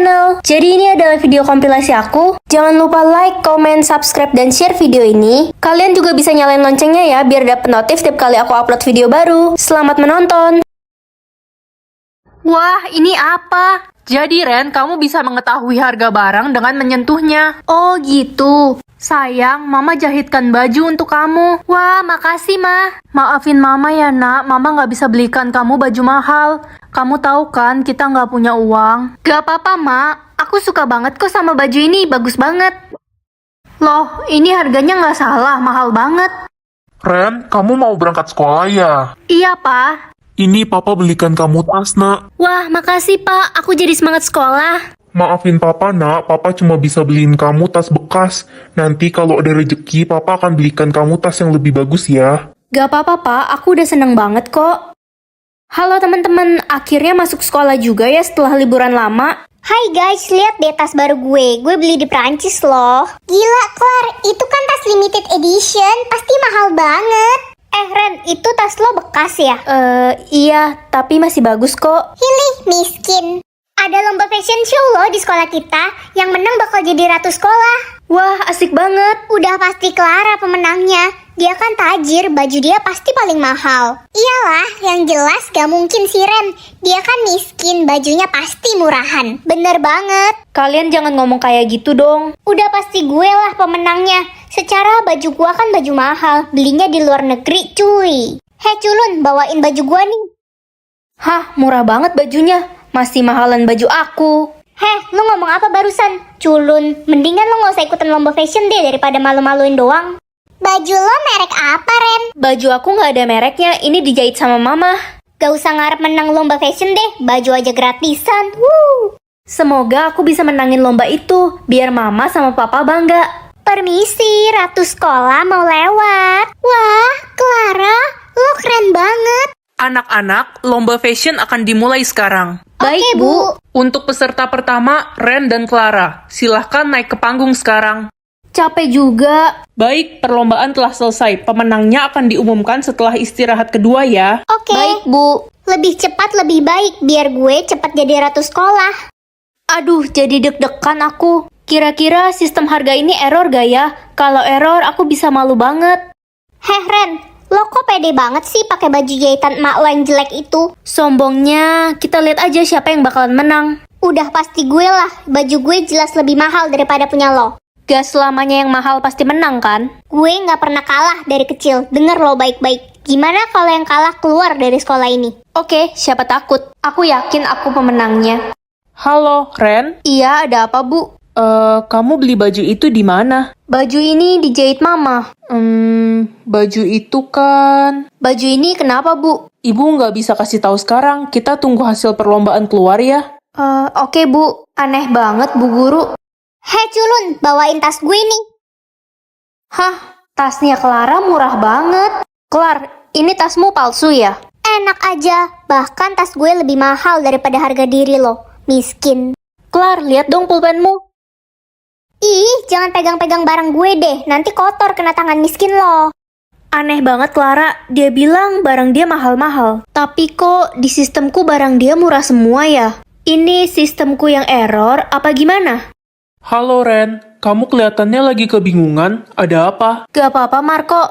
channel. Jadi ini adalah video kompilasi aku. Jangan lupa like, comment, subscribe, dan share video ini. Kalian juga bisa nyalain loncengnya ya, biar dapet notif setiap kali aku upload video baru. Selamat menonton. Wah, ini apa? Jadi Ren, kamu bisa mengetahui harga barang dengan menyentuhnya. Oh gitu. Sayang, Mama jahitkan baju untuk kamu. Wah, makasih Ma. Maafin Mama ya nak, Mama nggak bisa belikan kamu baju mahal. Kamu tahu kan, kita nggak punya uang. Gak apa-apa Ma, aku suka banget kok sama baju ini, bagus banget. Loh, ini harganya nggak salah, mahal banget. Ren, kamu mau berangkat sekolah ya? Iya, Pa. Ini papa belikan kamu tas, nak. Wah, makasih Pak, aku jadi semangat sekolah. Maafin papa, nak. Papa cuma bisa beliin kamu tas bekas. Nanti kalau ada rezeki, papa akan belikan kamu tas yang lebih bagus ya. Gak apa-apa Pak, aku udah seneng banget kok. Halo teman-teman, akhirnya masuk sekolah juga ya setelah liburan lama. Hai guys, lihat deh tas baru gue. Gue beli di Prancis loh. Gila, Claire, itu kan tas limited edition. Pasti mahal banget. Ren, itu tas lo bekas ya? Iya, tapi masih bagus kok. Hilih, miskin. Ada lomba fashion show loh di sekolah kita. Yang menang bakal jadi ratu sekolah. Wah, asik banget. Udah pasti Clara pemenangnya. Dia kan tajir, baju dia pasti paling mahal. Iyalah, yang jelas gak mungkin si Ren. Dia kan miskin, bajunya pasti murahan. Bener banget. Kalian jangan ngomong kayak gitu dong. Udah pasti gue lah pemenangnya. Secara baju gua kan baju mahal. Belinya di luar negeri, cuy. Hei culun, bawain baju gua nih. Hah, murah banget bajunya. Masih mahalan baju aku. Heh, lu ngomong apa barusan? Culun, mendingan lu gak usah ikutan lomba fashion deh daripada malu-maluin doang. Baju lo merek apa, Ren? Baju aku nggak ada mereknya, ini dijahit sama mama. Gak usah ngarep menang lomba fashion deh, baju aja gratisan. Woo! Semoga aku bisa menangin lomba itu, biar mama sama papa bangga. Permisi, ratu sekolah mau lewat. Wah, Clara, lo keren banget. Anak-anak, lomba fashion akan dimulai sekarang. Baik, Oke, Bu. Untuk peserta pertama, Ren dan Clara. Silahkan naik ke panggung sekarang. Capek juga. Baik, perlombaan telah selesai. Pemenangnya akan diumumkan setelah istirahat kedua ya. Oke. Baik, Bu. Lebih cepat lebih baik, biar gue cepat jadi ratu sekolah. Aduh, jadi deg-degan aku. Kira-kira sistem harga ini error gak ya? Kalau error, aku bisa malu banget. Heh Ren, lo kok pede banget sih pakai baju jahitan emak lo yang jelek itu? Sombongnya, kita lihat aja siapa yang bakalan menang. Udah pasti gue lah, baju gue jelas lebih mahal daripada punya lo. Gak selamanya yang mahal pasti menang kan? Gue gak pernah kalah dari kecil, denger lo baik-baik. Gimana kalau yang kalah keluar dari sekolah ini? Oke, siapa takut? Aku yakin aku pemenangnya. Halo, Ren. Iya, ada apa Bu? Kamu beli baju itu di mana? Baju ini dijahit mama. Baju itu kan... Baju ini kenapa Bu? Ibu nggak bisa kasih tahu sekarang. Kita tunggu hasil perlombaan keluar ya. Oke Bu. Aneh banget Bu Guru. Hei culun, bawain tas gue nih. Hah, tasnya Clara murah banget. Clar, ini tasmu palsu ya? Enak aja, bahkan tas gue lebih mahal daripada harga diri lo. Miskin. Clar, lihat dong pulpenmu. Ih, jangan pegang-pegang barang gue deh, nanti kotor kena tangan miskin lo. Aneh banget Clara, dia bilang barang dia mahal-mahal. Tapi kok di sistemku barang dia murah semua ya? Ini sistemku yang error apa gimana? Halo, Ren. Kamu kelihatannya lagi kebingungan. Ada apa? Gak apa-apa Marco.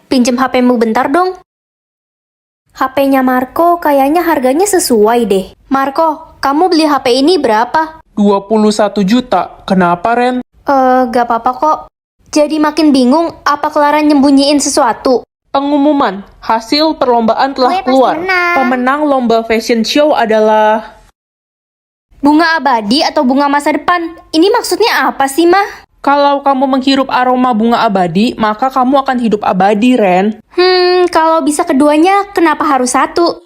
Pinjem HP-mu bentar dong. HP-nya Marco kayaknya harganya sesuai deh. Marco, kamu beli HP ini berapa? 21 juta. Kenapa, Ren? Gak apa-apa kok. Jadi makin bingung, apa Clara nyembunyiin sesuatu? Pengumuman. Hasil perlombaan telah Gue pasti keluar. menang. Pemenang lomba fashion show adalah... Bunga abadi atau bunga masa depan? Ini maksudnya apa sih, Mah? Kalau kamu menghirup aroma bunga abadi, maka kamu akan hidup abadi, Ren. Kalau bisa keduanya, kenapa harus satu?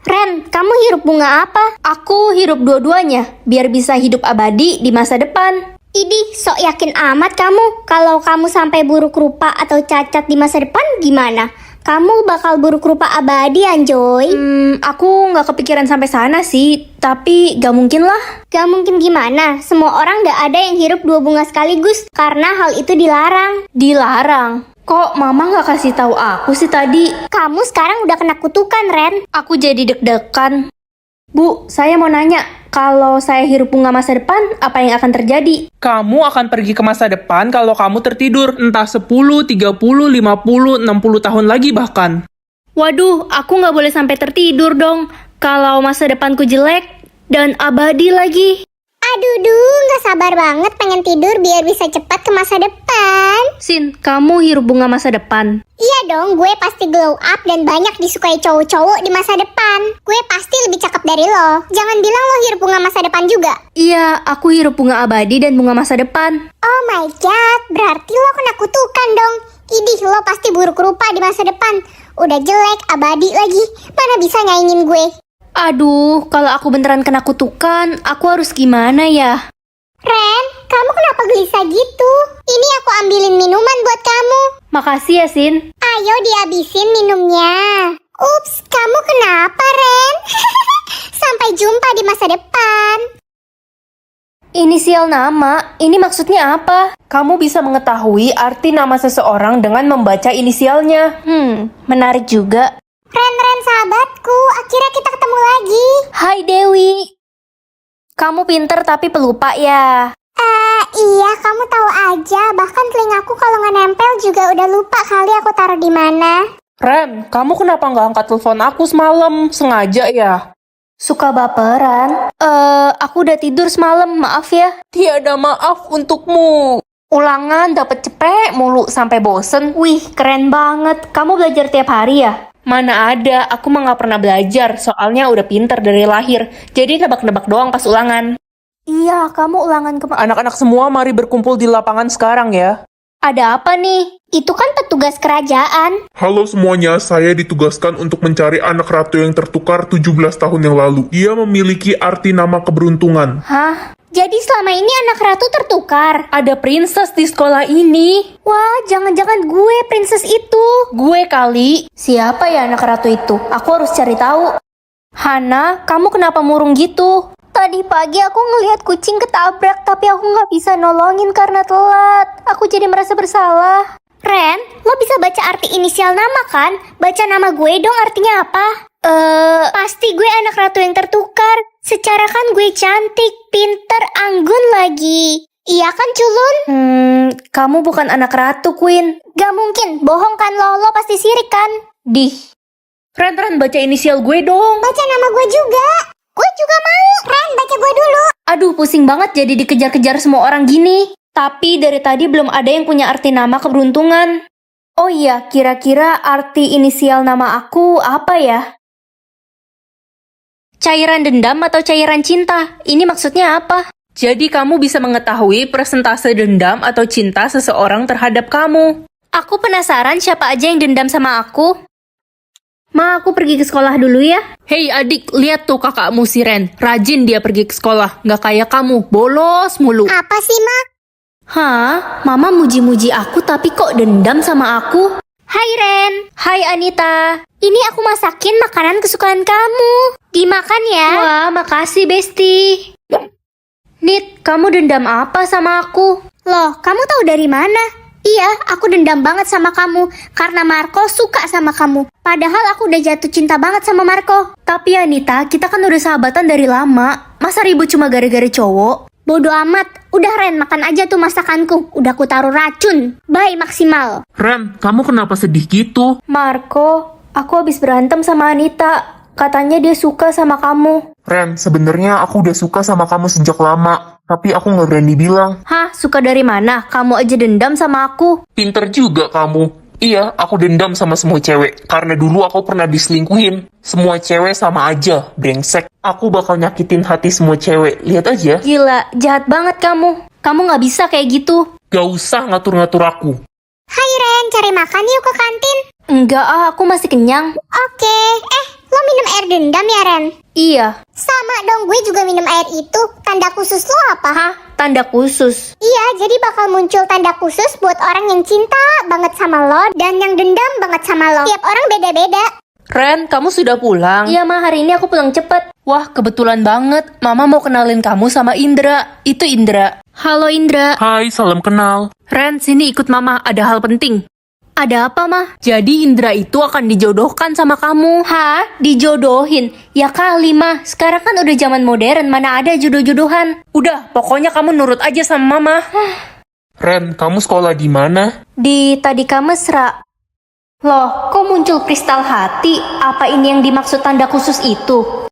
Ren, kamu hirup bunga apa? Aku hirup dua-duanya, biar bisa hidup abadi di masa depan. Idih, sok yakin amat kamu. Kalau kamu sampai buruk rupa atau cacat di masa depan, gimana? Kamu bakal buruk rupa abadi, Anjoy. Aku nggak kepikiran sampai sana sih, tapi gak mungkin lah. Gak mungkin gimana? Semua orang gak ada yang hirup 2 bunga sekaligus, karena hal itu dilarang. Dilarang? Kok mama nggak kasih tahu aku sih tadi? Kamu sekarang udah kena kutukan, Ren. Aku jadi deg-degan. Bu, saya mau nanya, kalau saya hirup bunga masa depan, apa yang akan terjadi? Kamu akan pergi ke masa depan kalau kamu tertidur, entah 10, 30, 50, 60 tahun lagi bahkan. Waduh, aku nggak boleh sampai tertidur dong. Kalau masa depanku jelek dan abadi lagi. Aduh, nggak sabar banget pengen tidur biar bisa cepat ke masa depan. Sin, kamu hirup bunga masa depan. Iya dong, gue pasti glow up dan banyak disukai cowok-cowok di masa depan. Gue pasti lebih cakep dari lo. Jangan bilang lo hirup bunga masa depan juga. Iya, aku hirup bunga abadi dan bunga masa depan. Oh my god, berarti lo kena kutukan dong. Idih, lo pasti buruk rupa di masa depan. Udah jelek, abadi lagi. Mana bisa nyaingin gue? Aduh, kalau aku beneran kena kutukan, aku harus gimana ya? Ren, kamu kenapa gelisah gitu? Ini aku ambilin minuman buat kamu. Makasih ya, Sin. Ayo dihabisin minumnya. Ups, kamu kenapa, Ren? Sampai jumpa di masa depan. Inisial nama, ini maksudnya apa? Kamu bisa mengetahui arti nama seseorang dengan membaca inisialnya. Menarik juga. Ren, sahabatku, akhirnya kita ketemu lagi. Hai Dewi. Kamu pinter tapi pelupa ya. Iya, kamu tahu aja. Bahkan telingaku kalau nggak nempel juga udah lupa kali aku taruh di mana. Ren, kamu kenapa nggak angkat telepon aku semalam? Sengaja ya? Suka baperan. Aku udah tidur semalam, maaf ya. Tiada maaf untukmu. Ulangan dapet cepet mulu sampai bosen. Wih, keren banget. Kamu belajar tiap hari ya? Mana ada, aku mah nggak pernah belajar, soalnya udah pinter dari lahir. Jadi nebak-nebak doang pas ulangan. Iya, kamu ulangan kemana? Anak-anak semua mari berkumpul di lapangan sekarang ya. Ada apa nih? Itu kan petugas kerajaan. Halo semuanya, saya ditugaskan untuk mencari anak ratu yang tertukar 17 tahun yang lalu. Ia memiliki arti nama keberuntungan. Hah? Jadi selama ini anak ratu tertukar. Ada princess di sekolah ini. Wah, jangan-jangan gue princess itu. Gue kali. Siapa ya anak ratu itu? Aku harus cari tahu. Hana, kamu kenapa murung gitu? Tadi pagi aku ngelihat kucing ketabrak, tapi aku nggak bisa nolongin karena telat. Aku jadi merasa bersalah. Ren, lo bisa baca arti inisial nama kan? Baca nama gue dong, artinya apa? Pasti gue anak ratu yang tertukar. Secara kan gue cantik, pinter, anggun lagi. Iya kan, culun? Kamu bukan anak ratu, Queen. Gak mungkin, bohong kan lo pasti sirik kan? Dih. Ren, baca inisial gue dong. Baca nama gue juga. Gue juga mau. Ren, baca gue dulu. Aduh, pusing banget jadi dikejar-kejar semua orang gini. Tapi dari tadi belum ada yang punya arti nama keberuntungan. Oh iya, kira-kira arti inisial nama aku apa ya? Cairan dendam atau cairan cinta? Ini maksudnya apa? Jadi kamu bisa mengetahui persentase dendam atau cinta seseorang terhadap kamu. Aku penasaran siapa aja yang dendam sama aku. Ma, aku pergi ke sekolah dulu ya. Hei adik, lihat tuh kakakmu si Ren. Rajin dia pergi ke sekolah. Nggak kayak kamu, bolos mulu. Apa sih, Ma? Hah? Mama muji-muji aku tapi kok dendam sama aku? Hai, Ren. Hai Anita. Ini aku masakin makanan kesukaan kamu. Dimakan ya. Wah, makasih Besti. Nit, kamu dendam apa sama aku? Loh, kamu tahu dari mana? Iya, aku dendam banget sama kamu karena Marco suka sama kamu. Padahal aku udah jatuh cinta banget sama Marco. Tapi Anita, kita kan udah sahabatan dari lama. Masa ribut cuma gara-gara cowok? Bodoh amat. Udah Ren, makan aja tuh masakanku. Udah ku taruh racun. Bye maksimal. Ren, kamu kenapa sedih gitu? Marco, aku habis berantem sama Anita. Katanya dia suka sama kamu. Ren, sebenarnya aku udah suka sama kamu sejak lama. Tapi aku nggak berani bilang. Hah, suka dari mana? Kamu aja dendam sama aku. Pinter juga kamu. Iya, aku dendam sama semua cewek. Karena dulu aku pernah diselingkuhin. Semua cewek sama aja, brengsek. Aku bakal nyakitin hati semua cewek. Lihat aja. Gila, jahat banget kamu. Kamu nggak bisa kayak gitu. Gak usah ngatur-ngatur aku. Hai Ren, cari makan yuk ke kantin. Enggak aku masih kenyang. Oke. Lo minum air dendam ya Ren? Iya. Sama dong, gue juga minum air itu. Tanda khusus lo apa? Hah? Tanda khusus? Iya, jadi bakal muncul tanda khusus buat orang yang cinta banget sama lo dan yang dendam banget sama lo. Tiap orang beda-beda. Ren, kamu sudah pulang? Iya Ma, hari ini aku pulang cepet. Wah, kebetulan banget. Mama mau kenalin kamu sama Indra. Itu Indra. Halo Indra. Hai, salam kenal. Ren, sini ikut Mama. Ada hal penting. Ada apa, Mah? Jadi Indra itu akan dijodohkan sama kamu. Hah? Dijodohin? Ya kali, Mah. Sekarang kan udah zaman modern, mana ada jodoh-jodohan. Udah, pokoknya kamu nurut aja sama mama. Ren, kamu sekolah di mana? Di Tadika Mesra. Loh, kok muncul kristal hati? Apa ini yang dimaksud tanda khusus itu?